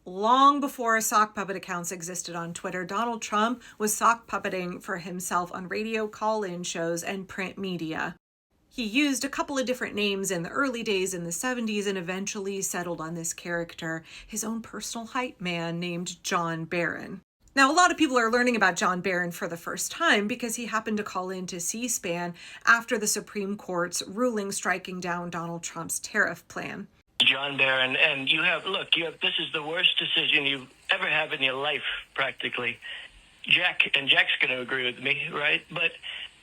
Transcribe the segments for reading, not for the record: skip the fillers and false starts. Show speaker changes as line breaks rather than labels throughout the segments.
Long before sock puppet accounts existed on Twitter, Donald Trump was sock puppeting for himself on radio call-in shows and print media. He used a couple of different names in the early days in the 70s and eventually settled on this character, his own personal hype man named John Barron. Now, a lot of people are learning about John Barron for the first time because he happened to call into C-SPAN after the Supreme Court's ruling striking down Donald Trump's tariff plan.
John Barron, and this is the worst decision you ever have in your life, practically. Jack's going to agree with me, right? But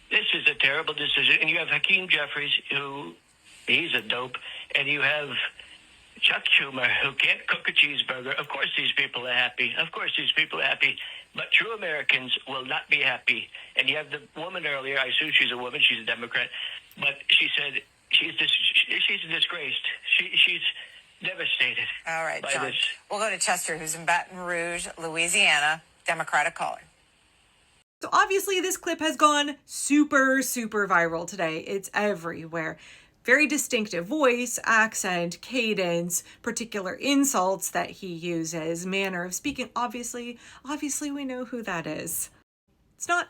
this is a terrible decision. And you have Hakeem Jeffries, he's a dope, and you have Chuck Schumer, who can't cook a cheeseburger. Of course these people are happy. But true Americans will not be happy. And you have the woman earlier, I assume she's a woman, she's a Democrat, but she said she's disgraced. She's devastated.
All right, John. We'll go to Chester, who's in Baton Rouge, Louisiana, Democratic caller.
So obviously this clip has gone super, super viral today. It's everywhere. Very distinctive voice, accent, cadence, particular insults that he uses, manner of speaking. Obviously we know who that is.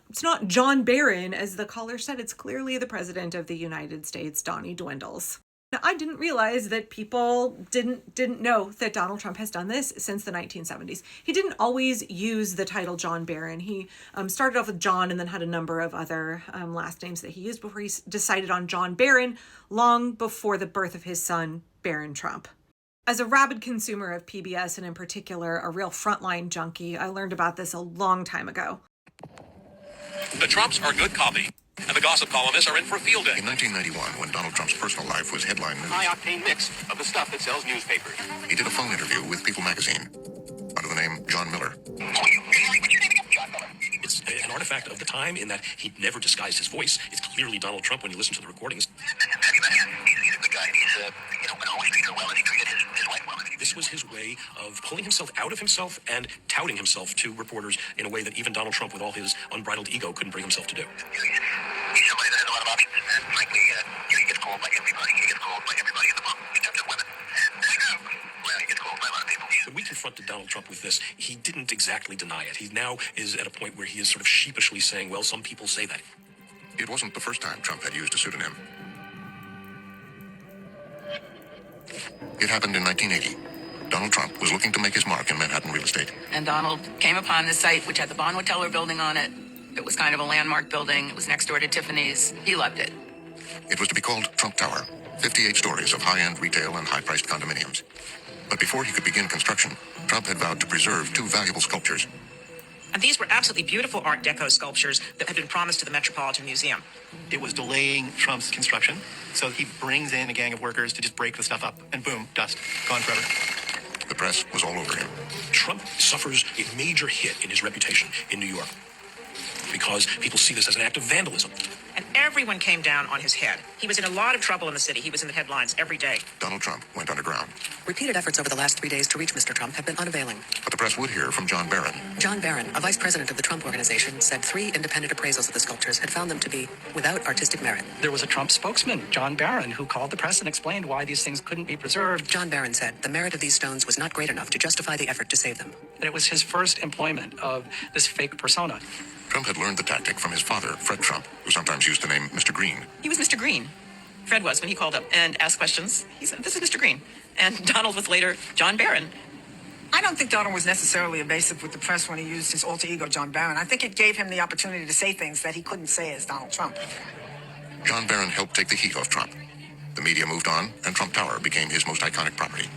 It's not John Barron, as the caller said. It's clearly the President of the United States, Donnie Dwindles. Now, I didn't realize that people didn't know that Donald Trump has done this since the 1970s. He didn't always use the title John Barron. He started off with John and then had a number of other last names that he used before he decided on John Barron, long before the birth of his son, Barron Trump. As a rabid consumer of PBS, and in particular a real Frontline junkie, I learned about this a long time ago.
The Trumps are good copy, and the gossip columnists are in for a field day.
In 1991, when Donald Trump's personal life was headline news,
High-octane mix of the stuff that sells newspapers.
he did a phone interview with People magazine under the name John Miller.
It's an artifact of the time in that he never disguised his voice. It's clearly Donald Trump when you listen to the recordings. This was his way of pulling himself out of himself and touting himself to reporters in a way that even Donald Trump, with all his unbridled ego, couldn't bring himself to do.
He's somebody that has a lot of options, and frankly, he gets called by everybody. He gets called by everybody in the book, except the women. Well, he gets called by a lot of people.
When we confronted Donald Trump with this, he didn't exactly deny it. He now is at a point where he is sort of sheepishly saying, well, some people say that.
It wasn't the first time Trump had used a pseudonym. It happened in 1980. Donald Trump was looking to make his mark in Manhattan real estate.
And Donald came upon this site, which had the Bonn Hotel building on it. It was kind of a landmark building. It was next door to Tiffany's. He loved it.
It was to be called Trump Tower, 58 stories of high-end retail and high-priced condominiums. But before he could begin construction, Trump had vowed to preserve two valuable sculptures.
And these were absolutely beautiful Art Deco sculptures that had been promised to the Metropolitan Museum.
It was delaying Trump's construction, so he brings in a gang of workers to just break the stuff up, and boom, dust, gone forever.
The press was all over him.
Trump suffers a major hit in his reputation in New York because people see this as an act of vandalism.
And everyone came down on his head. He was in a lot of trouble in the city. He was in the headlines every day.
Donald Trump went underground.
Repeated efforts over the last 3 days to reach Mr. Trump have been unavailing.
But the press would hear from John Barron.
John Barron, a vice president of the Trump Organization, said 3 independent appraisals of the sculptures had found them to be without artistic merit.
There was a Trump spokesman, John Barron, who called the press and explained why these things couldn't be preserved.
John Barron said the merit of these stones was not great enough to justify the effort to save them.
And it was his first employment of this fake persona.
Trump had learned the tactic from his father, Fred Trump, who sometimes used the name Mr. Green.
He was Mr. Green. Fred was, when he called up and asked questions. He said, "This is Mr. Green." And Donald was later John Barron.
I don't think Donald was necessarily evasive with the press when he used his alter ego, John Barron. I think it gave him the opportunity to say things that he couldn't say as Donald Trump.
John Barron helped take the heat off Trump. The media moved on, and Trump Tower became his most iconic property.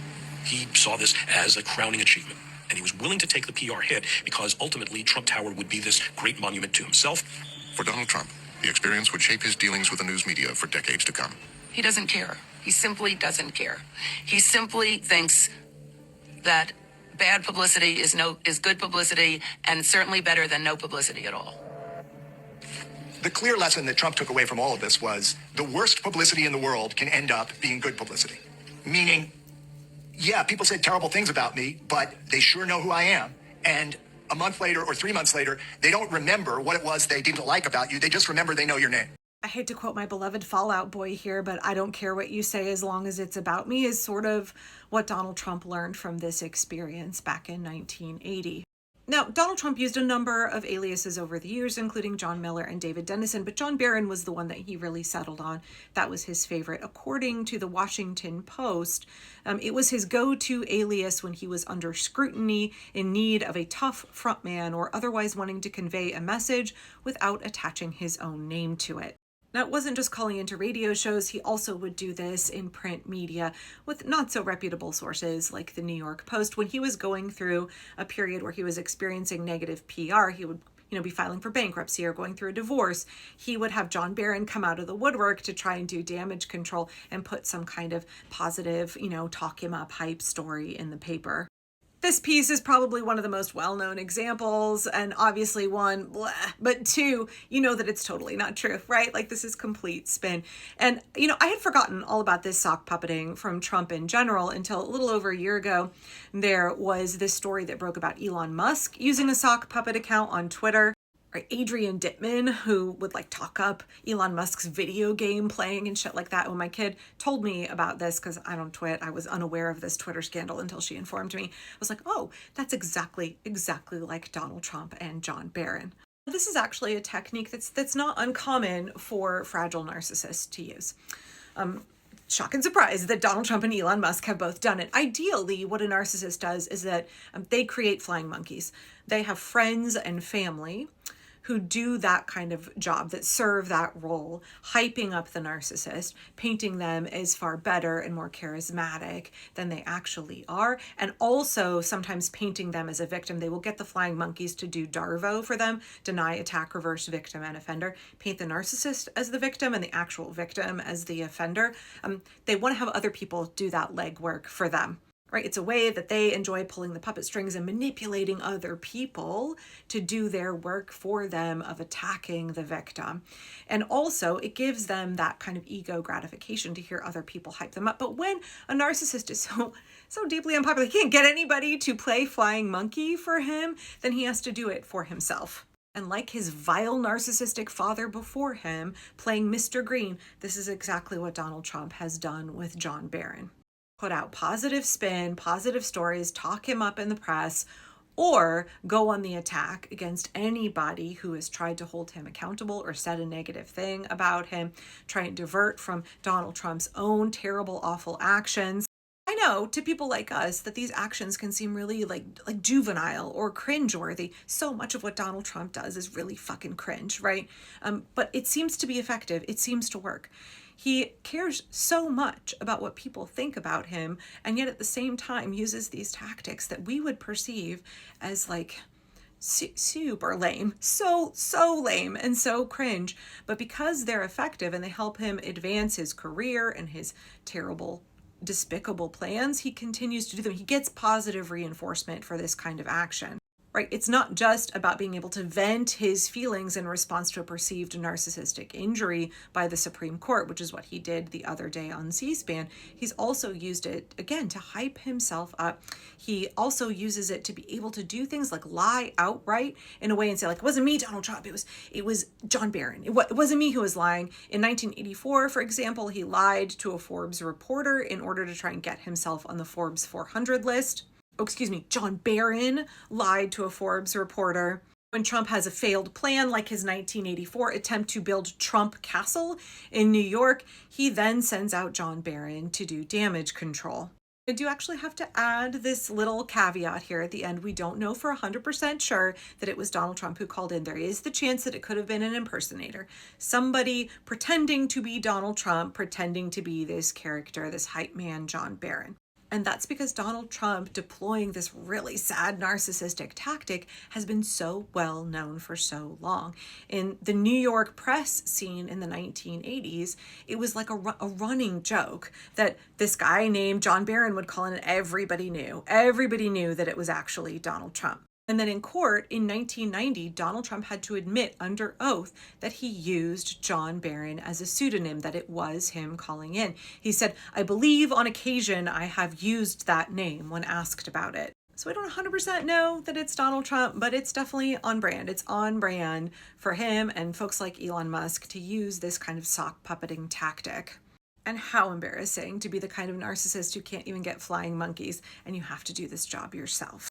He saw this as a crowning achievement, and he was willing to take the PR hit because ultimately Trump Tower would be this great monument to himself.
For Donald Trump, the experience would shape his dealings with the news media for decades to come.
He doesn't care. He simply doesn't care. He simply thinks that bad publicity is good publicity, and certainly better than no publicity at all.
The clear lesson that Trump took away from all of this was the worst publicity in the world can end up being good publicity. Meaning, yeah, people said terrible things about me, but they sure know who I am. And a month later or 3 months later, they don't remember what it was they didn't like about you. They just remember they know your name.
I hate to quote my beloved Fallout Boy here, but I don't care what you say as long as it's about me, is sort of what Donald Trump learned from this experience back in 1980. Now, Donald Trump used a number of aliases over the years, including John Miller and David Dennison, but John Barron was the one that he really settled on. That was his favorite. According to the Washington Post, it was his go-to alias when he was under scrutiny, in need of a tough frontman, or otherwise wanting to convey a message without attaching his own name to it. Now, it wasn't just calling into radio shows. He also would do this in print media with not so reputable sources like the New York Post. When he was going through a period where he was experiencing negative PR, he would be filing for bankruptcy or going through a divorce, he would have John Barron come out of the woodwork to try and do damage control and put some kind of positive, talk him up hype story in the paper. This piece is probably one of the most well-known examples, and obviously one, blah, but two, that it's totally not true, right? Like, this is complete spin. And, I had forgotten all about this sock puppeting from Trump in general until a little over a year ago. There was this story that broke about Elon Musk using a sock puppet account on Twitter. Adrian Dittman, who would talk up Elon Musk's video game playing and shit like that. When my kid told me about this, because I don't twit, I was unaware of this Twitter scandal until she informed me. I was like, oh, that's exactly like Donald Trump and John Barron. This is actually a technique that's not uncommon for fragile narcissists to use. Shock and surprise that Donald Trump and Elon Musk have both done it. Ideally, what a narcissist does is that they create flying monkeys. They have friends and family who do that kind of job, that serve that role, hyping up the narcissist, painting them as far better and more charismatic than they actually are, and also sometimes painting them as a victim. They will get the flying monkeys to do DARVO for them, deny, attack, reverse, victim, and offender, paint the narcissist as the victim and the actual victim as the offender. They want to have other people do that legwork for them. Right? It's a way that they enjoy pulling the puppet strings and manipulating other people to do their work for them of attacking the victim. And also, it gives them that kind of ego gratification to hear other people hype them up. But when a narcissist is so deeply unpopular, he can't get anybody to play flying monkey for him, then he has to do it for himself. And like his vile narcissistic father before him, playing Mr. Green, this is exactly what Donald Trump has done with John Barron. Put out positive spin, positive stories, talk him up in the press, or go on the attack against anybody who has tried to hold him accountable or said a negative thing about him, try and divert from Donald Trump's own terrible, awful actions. I know to people like us that these actions can seem really like juvenile or cringeworthy. So much of what Donald Trump does is really fucking cringe, right? But it seems to be effective. It seems to work. He cares so much about what people think about him, and yet at the same time uses these tactics that we would perceive as super lame, so lame and so cringe. But because they're effective and they help him advance his career and his terrible, despicable plans, he continues to do them. He gets positive reinforcement for this kind of action. Right? It's not just about being able to vent his feelings in response to a perceived narcissistic injury by the Supreme Court, which is what he did the other day on C-SPAN. He's also used it, again, to hype himself up. He also uses it to be able to do things like lie outright in a way and say, it wasn't me, Donald Trump, it was John Barron. It wasn't me who was lying. In 1984, for example, he lied to a Forbes reporter in order to try and get himself on the Forbes 400 list. John Barron lied to a Forbes reporter. When Trump has a failed plan, like his 1984 attempt to build Trump Castle in New York, he then sends out John Barron to do damage control. I do actually have to add this little caveat here at the end. We don't know for 100% sure that it was Donald Trump who called in. There is the chance that it could have been an impersonator. Somebody pretending to be Donald Trump, pretending to be this character, this hype man, John Barron. And that's because Donald Trump deploying this really sad narcissistic tactic has been so well known for so long. In the New York press scene in the 1980s, it was like a running joke that this guy named John Barron would call in, and everybody knew that it was actually Donald Trump. And then in court in 1990, Donald Trump had to admit under oath that he used John Barron as a pseudonym, that it was him calling in. He said, "I believe on occasion I have used that name," when asked about it. So I don't 100% know that it's Donald Trump, but it's definitely on brand. It's on brand for him and folks like Elon Musk to use this kind of sock puppeting tactic. And how embarrassing to be the kind of narcissist who can't even get flying monkeys and you have to do this job yourself.